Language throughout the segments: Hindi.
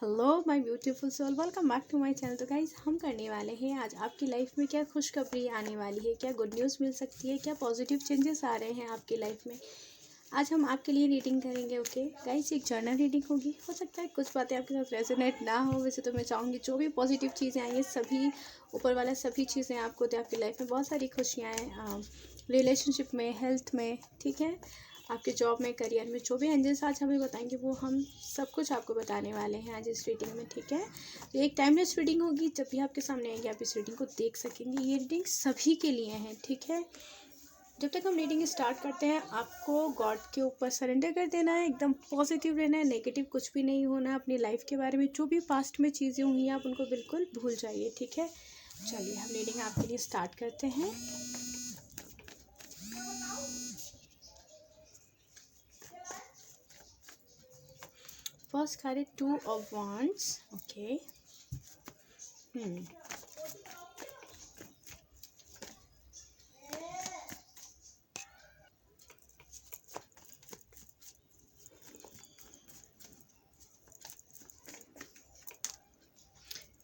Hello my beautiful soul, welcome back to my channel. तो गाइस, हम करने वाले हैं आज आपकी लाइफ में क्या खुशखबरी आने वाली है, क्या गुड न्यूज़ मिल सकती है, क्या पॉजिटिव चेंजेस आ रहे हैं आपकी लाइफ में। आज हम आपके लिए रीडिंग करेंगे। ओके गाइस, एक जर्नल रीडिंग होगी। हो सकता है कुछ बातें आपके साथ रेजोनेट ना हो, वैसे तो मैं चाहूँगी जो भी पॉजिटिव चीज़ें आई हैं सभी ऊपर वाला सभी चीज़ें आपको दे, आपकी लाइफ में बहुत सारी खुशियाँ हैं, रिलेशनशिप में, हेल्थ में, ठीक है, आपके जॉब में, करियर में। जो भी एंजल्स आज हमें बताएंगे वो हम सब कुछ आपको बताने वाले हैं आज इस रीडिंग में, ठीक है। तो एक टाइमलेस रीडिंग होगी, जब भी आपके सामने आएंगे आप इस रीडिंग को देख सकेंगे। ये रीडिंग सभी के लिए है, ठीक है। जब तक हम रीडिंग स्टार्ट करते हैं आपको गॉड के ऊपर सरेंडर कर देना है, एकदम पॉजिटिव रहना है, नेगेटिव कुछ भी नहीं होना है। अपनी लाइफ के बारे में जो भी पास्ट में चीज़ें हुई हैं आप उनको बिल्कुल भूल जाइए, ठीक है। चलिए हम रीडिंग आपके लिए स्टार्ट करते हैं। फर्स्ट कार्ड है 2 of Wands, okay.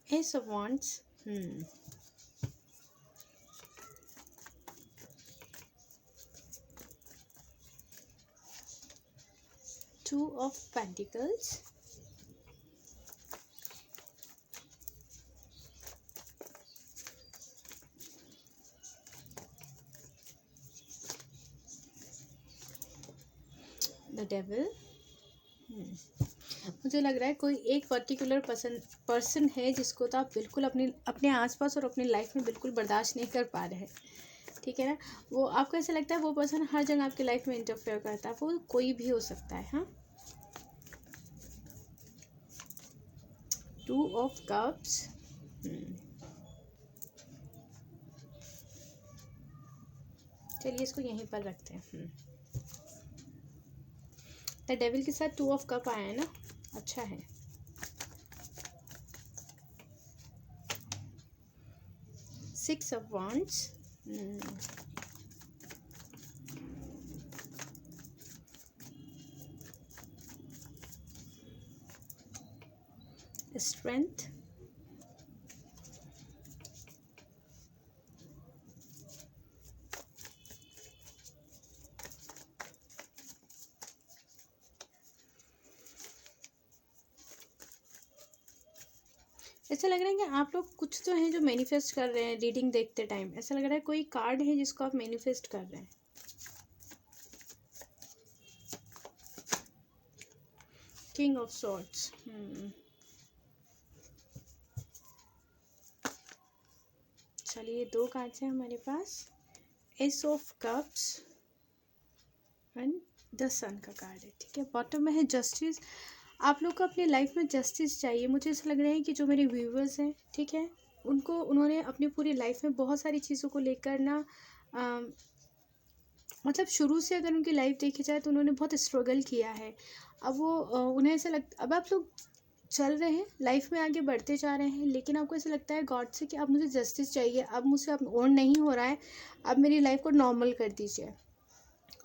Ace of Wands, 2 of Pentacles, the devil. मुझे लग रहा है कोई एक पर्टिकुलर पर्सन है जिसको तो आप बिल्कुल अपने आसपास और अपनी लाइफ में बिल्कुल बर्दाश्त नहीं कर पा रहे हैं, ठीक है ना। वो आपको ऐसा लगता है वो पर्सन हर जगह आपकी लाइफ में इंटरफेयर करता है, वो कोई भी हो सकता है। हाँ, 2 of Cups, चलिए इसको यहीं पर रखते हैं। द डेविल के साथ 2 of Cup आया है ना, अच्छा है। Six of Wands, स्ट्रेंथ, ऐसा लग रहा है कि आप लोग कुछ तो हैं जो मैनिफेस्ट कर रहे हैं रीडिंग देखते टाइम। ऐसा लग रहा है कोई कार्ड है जिसको आप मैनिफेस्ट कर रहे हैं। किंग ऑफ सॉर्ड्स, चलिए 2 कार्ड्स हैं हमारे पास। Ace of cups and the sun का कार्ड है, ठीक है। बॉटम में है जस्टिस। आप लोग को अपनी लाइफ में जस्टिस चाहिए। मुझे ऐसा लग रहा है कि जो मेरे व्यूवर्स हैं, ठीक है, उन्होंने अपनी पूरी लाइफ में बहुत सारी चीज़ों को लेकर ना मतलब शुरू से अगर उनकी लाइफ देखी जाए तो उन्होंने बहुत स्ट्रगल किया है। अब वो उन्हें ऐसा अब आप लोग चल रहे हैं, लाइफ में आगे बढ़ते जा रहे हैं, लेकिन आपको ऐसा लगता है गॉड से कि अब मुझे जस्टिस चाहिए, अब मुझसे अब ओन नहीं हो रहा है, अब मेरी लाइफ को नॉर्मल कर दीजिए।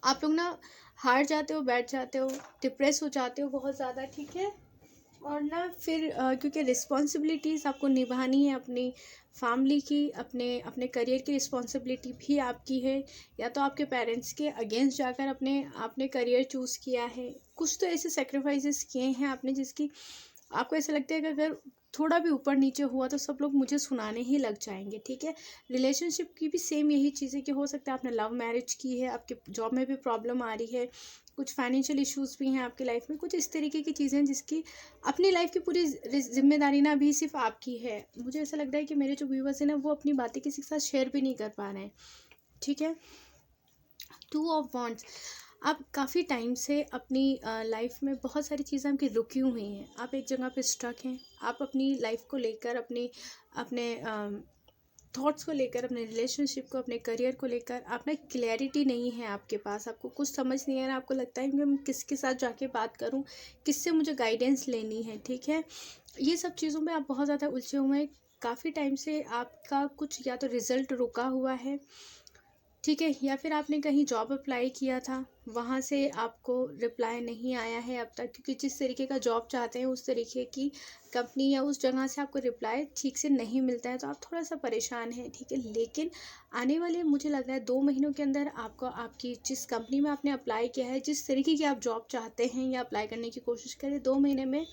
आप लोग ना हार जाते हो, बैठ जाते हो, डिप्रेस हो जाते हो बहुत ज़्यादा, ठीक है। और ना फिर क्योंकि रिस्पॉन्सिबिलिटीज़ आपको निभानी है, अपनी फैमिली की, अपने अपने करियर की रिस्पॉन्सिबिलिटी भी आपकी है, या तो आपके पेरेंट्स के अगेंस्ट जाकर आपने करियर चूज़ किया है। कुछ तो ऐसे सेक्रीफाइसेस किए हैं आपने जिसकी आपको ऐसा लगता है कि अगर थोड़ा भी ऊपर नीचे हुआ तो सब लोग मुझे सुनाने ही लग जाएंगे, ठीक है। रिलेशनशिप की भी सेम यही चीज़ है कि हो सकता है आपने लव मैरिज की है, आपके जॉब में भी प्रॉब्लम आ रही है, कुछ फाइनेंशियल इश्यूज़ भी हैं आपकी लाइफ में, कुछ इस तरीके की चीज़ें हैं जिसकी अपनी लाइफ की पूरी जिम्मेदारी ना भी सिर्फ आपकी है। मुझे ऐसा लगता है कि मेरे जो व्यूवर्स हैं ना वो अपनी बातें किसी के साथ शेयर भी नहीं कर पा रहे हैं, ठीक है। 2 ऑफ वॉन्ड्स, आप काफ़ी टाइम से अपनी लाइफ में बहुत सारी चीज़ें आपकी रुकी हुई हैं, आप एक जगह पे स्टक हैं। आप अपनी लाइफ को लेकर, अपने थॉट्स को लेकर, अपने रिलेशनशिप को, अपने करियर को लेकर आप ना क्लैरिटी नहीं है आपके पास, आपको कुछ समझ नहीं आ रहा, आपको लगता है कि मैं किसके साथ जाके बात करूं, किससे मुझे गाइडेंस लेनी है, ठीक है। ये सब चीज़ों में आप बहुत ज़्यादा उलझे हुए हैं। काफ़ी टाइम से आपका कुछ या तो रिज़ल्ट रुका हुआ है, ठीक है, या फिर आपने कहीं जॉब अप्लाई किया था, वहाँ से आपको रिप्लाई नहीं आया है अब तक, क्योंकि जिस तरीके का जॉब चाहते हैं उस तरीके की कंपनी या उस जगह से आपको रिप्लाई ठीक से नहीं मिलता है, तो आप थोड़ा सा परेशान हैं। ठीक है, लेकिन आने वाले मुझे लग रहा है 2 महीनों के अंदर आपको आपकी जिस कंपनी में आपने अप्लाई किया है, जिस तरीके की आप जॉब चाहते हैं या अप्लाई करने की कोशिश करें, 2 महीने में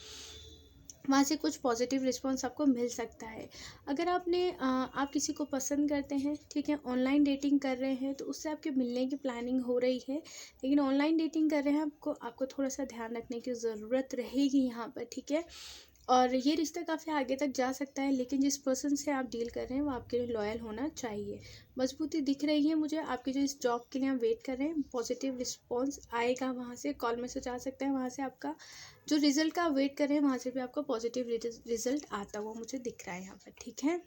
वहाँ से कुछ पॉजिटिव रिस्पॉन्स आपको मिल सकता है। अगर आप किसी को पसंद करते हैं, ठीक है, ऑनलाइन डेटिंग कर रहे हैं, तो उससे आपके मिलने की प्लानिंग हो रही है, लेकिन ऑनलाइन डेटिंग कर रहे हैं, आपको थोड़ा सा ध्यान रखने की ज़रूरत रहेगी यहाँ पर। ठीक है, और ये रिश्ता काफ़ी आगे तक जा सकता है, लेकिन जिस पर्सन से आप डील कर रहे हैं वो आपके लिए लॉयल होना चाहिए। मजबूती दिख रही है मुझे आपकी, जो इस जॉब के लिए आप वेट कर रहे हैं, पॉजिटिव रिस्पॉन्स आएगा, वहाँ से कॉल मैसेज आ सकता है, वहाँ से आपका जो रिज़ल्ट का आप वेट कर रहे हैं वहाँ से भी आपका पॉजिटिव रिज़ल्ट आता हुआ मुझे दिख रहा है यहाँ पर। ठीक है,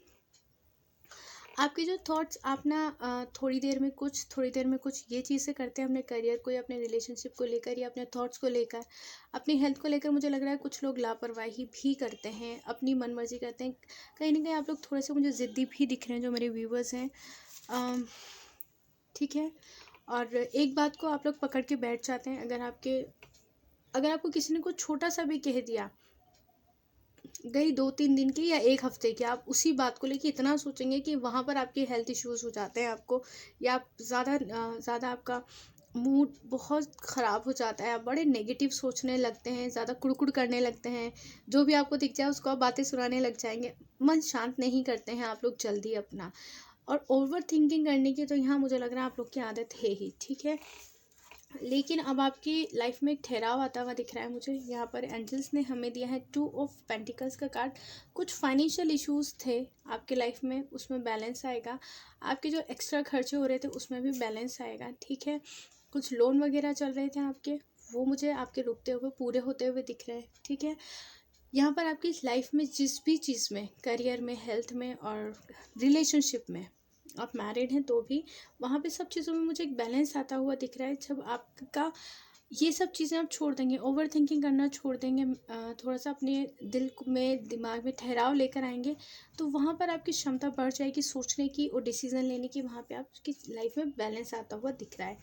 आपके जो थॉट्स आप ना थोड़ी देर में कुछ ये चीज़ें करते हैं अपने करियर को या अपने रिलेशनशिप को लेकर या अपने थॉट्स को लेकर, अपनी हेल्थ को लेकर। मुझे लग रहा है कुछ लोग लापरवाही भी करते हैं, अपनी मनमर्जी करते हैं। कहीं ना कहीं आप लोग थोड़े से मुझे ज़िद्दी भी दिख रहे हैं, जो मेरे व्यूवर्स हैं। ठीक है, और एक बात को आप लोग पकड़ के बैठ जाते हैं। अगर आपको किसी ने कुछ छोटा सा भी कह दिया, गई 2-3 दिन की या 1 हफ्ते की, आप उसी बात को लेके इतना सोचेंगे कि वहाँ पर आपके हेल्थ इश्यूज़ हो जाते हैं आपको, या आप ज़्यादा आपका मूड बहुत ख़राब हो जाता है, आप बड़े नेगेटिव सोचने लगते हैं, ज़्यादा कुड़कुड़ करने लगते हैं, जो भी आपको दिख जाए उसको आप बातें सुनाने लग जाएंगे, मन शांत नहीं करते हैं आप लोग जल्दी अपना, और ओवर थिंकिंग करने की तो यहाँ मुझे लग रहा है आप लोग की आदत है ही। ठीक है, लेकिन अब आपकी लाइफ में एक ठहराव आता हुआ दिख रहा है मुझे। यहाँ पर एंजल्स ने हमें दिया है 2 ऑफ पेंटिकल्स का कार्ड। कुछ फाइनेंशियल इश्यूज थे आपके लाइफ में, उसमें बैलेंस आएगा। आपके जो एक्स्ट्रा खर्चे हो रहे थे उसमें भी बैलेंस आएगा। ठीक है, कुछ लोन वगैरह चल रहे थे आपके, वो मुझे आपके रुकते हुए पूरे होते हुए दिख रहे हैं। ठीक है, यहाँ पर आपकी लाइफ में जिस भी चीज़ में, करियर में, हेल्थ में और रिलेशनशिप में, आप मैरिड हैं तो भी वहाँ पे सब चीज़ों में मुझे एक बैलेंस आता हुआ दिख रहा है। जब आपका ये सब चीज़ें आप छोड़ देंगे, ओवर थिंकिंग करना छोड़ देंगे, थोड़ा सा अपने दिमाग में ठहराव लेकर आएंगे, तो वहाँ पर आपकी क्षमता बढ़ जाएगी सोचने की और डिसीज़न लेने की। वहाँ पे आपकी लाइफ में बैलेंस आता हुआ दिख रहा है।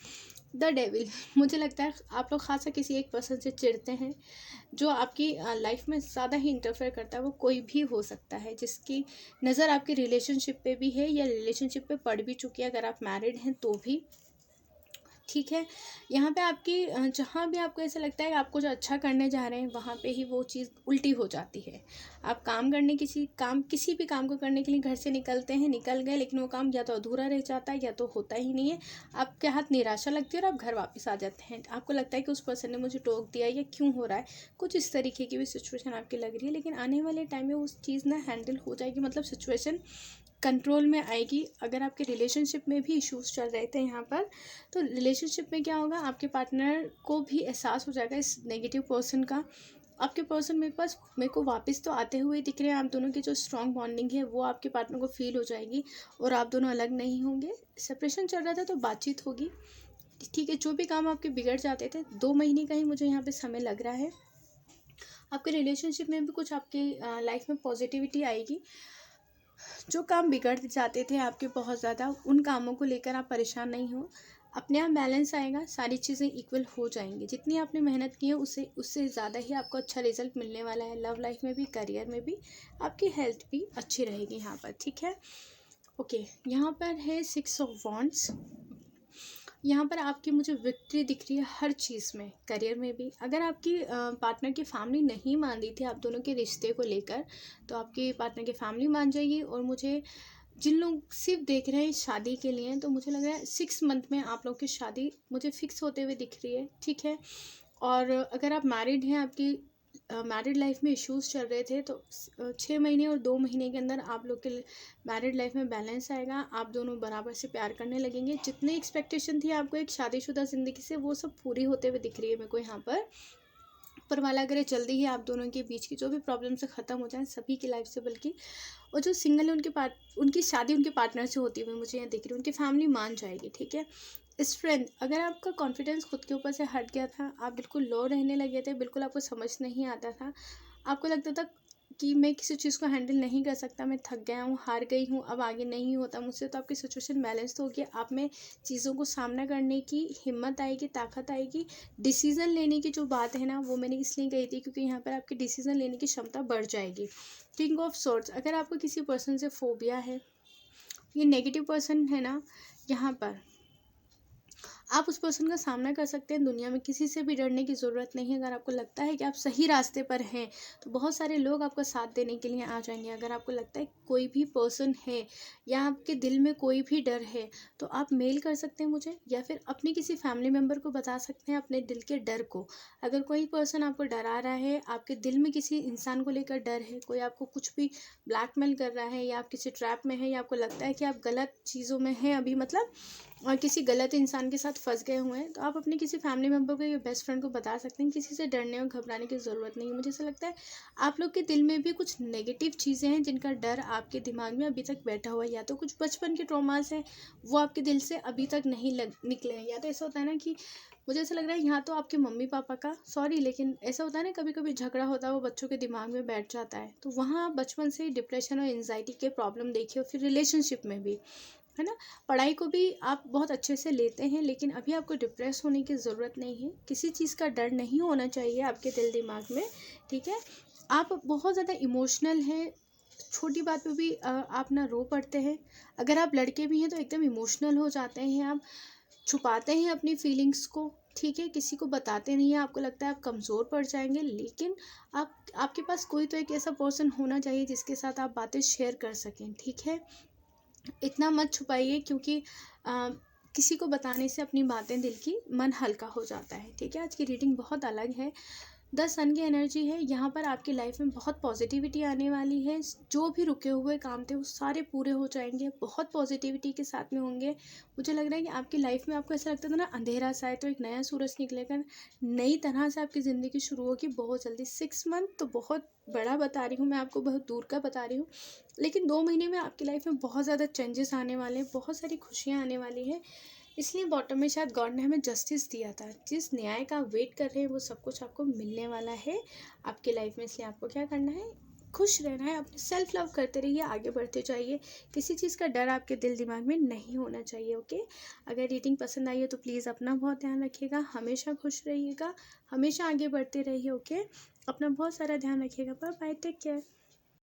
द डेविल, मुझे लगता है आप लोग खासा किसी एक पर्सन से चिढ़ते हैं, जो आपकी लाइफ में ज़्यादा ही इंटरफेयर करता है। वो कोई भी हो सकता है जिसकी नज़र आपकी रिलेशनशिप पे भी है या रिलेशनशिप पे पड़ भी चुकी है, अगर आप मैरिड हैं तो भी। ठीक है, यहाँ पे आपकी जहाँ भी आपको ऐसा लगता है कि आपको जो अच्छा करने जा रहे हैं, वहाँ पे ही वो चीज़ उल्टी हो जाती है। आप किसी भी काम को करने के लिए घर से निकल गए, लेकिन वो काम या तो अधूरा रह जाता है या तो होता ही नहीं है। आपके हाथ निराशा लगती है और आप घर वापस आ जाते हैं। आपको लगता है कि उस पर्सन ने मुझे टोक दिया या क्यों हो रहा है, कुछ इस तरीके की भी सिचुएशन आपकी लग रही है। लेकिन आने वाले टाइम में उस चीज़ ना हैंडल हो जाएगी, मतलब सिचुएशन कंट्रोल में आएगी। अगर आपके रिलेशनशिप में भी इश्यूज चल रहे थे यहाँ पर, तो रिलेशनशिप में क्या होगा, आपके पार्टनर को भी एहसास हो जाएगा इस नेगेटिव पर्सन का। आपके पर्सन मेरे को वापस तो आते हुए दिख रहे हैं। आप दोनों की जो स्ट्रॉन्ग बॉन्डिंग है वो आपके पार्टनर को फील हो जाएगी और आप दोनों अलग नहीं होंगे। सेपरेशन चल रहा था तो बातचीत होगी। ठीक है, जो भी काम आपके बिगड़ जाते थे, 2 महीने का ही मुझे यहाँ पे समय लग रहा है। आपके रिलेशनशिप में भी कुछ आपकी लाइफ में पॉजिटिविटी आएगी। जो काम बिगड़ जाते थे आपके बहुत ज़्यादा, उन कामों को लेकर आप परेशान नहीं हो, अपने आप बैलेंस आएगा, सारी चीज़ें इक्वल हो जाएंगी। जितनी आपने मेहनत की है उससे ज़्यादा ही आपको अच्छा रिजल्ट मिलने वाला है। लव लाइफ में भी, करियर में भी, आपकी हेल्थ भी अच्छी रहेगी यहाँ पर। ठीक है, ओके, यहाँ पर है 6 ऑफ वॉन्ड्स। यहाँ पर आपकी मुझे विक्ट्री दिख रही है हर चीज़ में, करियर में भी। अगर आपकी पार्टनर की फैमिली नहीं मान रही थी आप दोनों के रिश्ते को लेकर, तो आपकी पार्टनर की फैमिली मान जाएगी। और मुझे जिन लोग सिर्फ देख रहे हैं शादी के लिए, तो मुझे लग रहा है 6 मंथ में आप लोग की शादी मुझे फिक्स होते हुए दिख रही है। ठीक है, और अगर आप मैरिड हैं, आपकी मैरिड लाइफ में इश्यूज चल रहे थे, तो 6 महीने और 2 महीने के अंदर आप लोग के मैरिड लाइफ में बैलेंस आएगा। आप दोनों बराबर से प्यार करने लगेंगे। जितनी एक्सपेक्टेशन थी आपको एक शादीशुदा ज़िंदगी से, वो सब पूरी होते हुए दिख रही है मेरे को यहाँ पर। ऊपर वाला करे जल्दी ही आप दोनों के बीच की जो भी प्रॉब्लम से ख़त्म हो जाए, सभी की लाइफ से बल्कि। और जो सिंगल है उनकी शादी उनके पार्टनर से होती हुई मुझे यहाँ दिख रही है, उनकी फैमिली मान जाएगी। ठीक है, स्ट्रेंथ, अगर आपका कॉन्फिडेंस खुद के ऊपर से हट गया था, आप बिल्कुल लो रहने लगे थे, बिल्कुल आपको समझ नहीं आता था, आपको लगता था कि मैं किसी चीज़ को हैंडल नहीं कर सकता, मैं थक गया हूँ, हार गई हूँ, अब आगे नहीं होता मुझसे, तो आपकी सिचुएशन बैलेंस तो होगी, आप में चीज़ों को सामना करने की हिम्मत आएगी, ताकत आएगी। डिसीज़न लेने की जो बात है ना, वो मैंने इसलिए कही थी क्योंकि यहाँ पर आपकी डिसीज़न लेने की क्षमता बढ़ जाएगी। किंग ऑफ सॉर्ड्स, अगर आपको किसी पर्सन से फोबिया है, ये नेगेटिव पर्सन है ना, यहाँ पर आप उस पर्सन का सामना कर सकते हैं। दुनिया में किसी से भी डरने की ज़रूरत नहीं है। अगर आपको लगता है कि आप सही रास्ते पर हैं, तो बहुत सारे लोग आपका साथ देने के लिए आ जाएंगे। अगर आपको लगता है कोई भी पर्सन है या आपके दिल में कोई भी डर है, तो आप मेल कर सकते हैं मुझे, या फिर अपने किसी फैमिली मेम्बर को बता सकते हैं अपने दिल के डर को। अगर कोई पर्सन आपको डरा रहा है, आपके दिल में किसी इंसान को लेकर डर है, कोई आपको कुछ भी ब्लैकमेल कर रहा है, या आप किसी ट्रैप में हैं, या आपको लगता है कि आप गलत चीज़ों में हैं अभी, मतलब और किसी गलत इंसान के साथ फंस गए हुए हैं, तो आप अपने किसी फैमिली मेम्बर को या बेस्ट फ्रेंड को बता सकते हैं। किसी से डरने और घबराने की ज़रूरत नहीं है। मुझे ऐसा लगता है आप लोग के दिल में भी कुछ नेगेटिव चीज़ें हैं जिनका डर आपके दिमाग में अभी तक बैठा हुआ है, या तो कुछ बचपन के ट्रॉमास हैं, वो आपके दिल से अभी तक नहीं निकले हैं, या तो ऐसा होता है ना कि मुझे ऐसा लग रहा है यहाँ तो आपके मम्मी पापा का, सॉरी लेकिन ऐसा होता है ना, कभी कभी झगड़ा होता है, वो बच्चों के दिमाग में बैठ जाता है, तो वहाँ आप बचपन से ही डिप्रेशन और एंजाइटी के प्रॉब्लम देखिए, और फिर रिलेशनशिप में भी, है ना। पढ़ाई को भी आप बहुत अच्छे से लेते हैं, लेकिन अभी आपको डिप्रेस होने की ज़रूरत नहीं है। किसी चीज़ का डर नहीं होना चाहिए आपके दिल दिमाग में, ठीक है। आप बहुत ज़्यादा इमोशनल हैं, छोटी बात पे भी आप ना रो पड़ते हैं। अगर आप लड़के भी हैं तो एकदम इमोशनल हो जाते हैं आप, छुपाते हैं अपनी फीलिंग्स को, ठीक है, किसी को बताते नहीं हैं, आपको लगता है आप कमज़ोर पड़ जाएंगे। लेकिन आपके पास कोई तो एक ऐसा पर्सन होना चाहिए जिसके साथ आप बातें शेयर कर सकें, ठीक है। इतना मत छुपाइए, क्योंकि किसी को बताने से अपनी बातें, दिल की, मन हल्का हो जाता है, ठीक है। आज की रीडिंग बहुत अलग है। 10 सन की एनर्जी है यहाँ पर, आपकी लाइफ में बहुत पॉजिटिविटी आने वाली है। जो भी रुके हुए काम थे वो सारे पूरे हो जाएंगे, बहुत पॉजिटिविटी के साथ में होंगे। मुझे लग रहा है कि आपकी लाइफ में आपको ऐसा लगता था ना अंधेरा सा है, तो एक नया सूरज निकलेगा, नई तरह से आपकी ज़िंदगी शुरू होगी बहुत जल्दी। 6 मंथ तो बहुत बड़ा बता रही हूँ मैं आपको, बहुत दूर का बता रही हूँ, लेकिन 2 महीने में आपकी लाइफ में बहुत ज़्यादा चेंजेस आने वाले हैं, बहुत सारी खुशियाँ आने वाली हैं। इसलिए बॉटम में शायद गॉड ने हमें जस्टिस दिया था, जिस न्याय का वेट कर रहे हैं वो सब कुछ आपको मिलने वाला है आपकी लाइफ में। इसलिए आपको क्या करना है, खुश रहना है, अपने सेल्फ लव करते रहिए, आगे बढ़ते जाइए। किसी चीज़ का डर आपके दिल दिमाग में नहीं होना चाहिए, ओके। अगर रीडिंग पसंद आई है तो प्लीज़ अपना बहुत ध्यान रखिएगा, हमेशा खुश रहिएगा, हमेशा आगे बढ़ते रहिए, ओके। अपना बहुत सारा ध्यान रखिएगा। Bye bye, take care.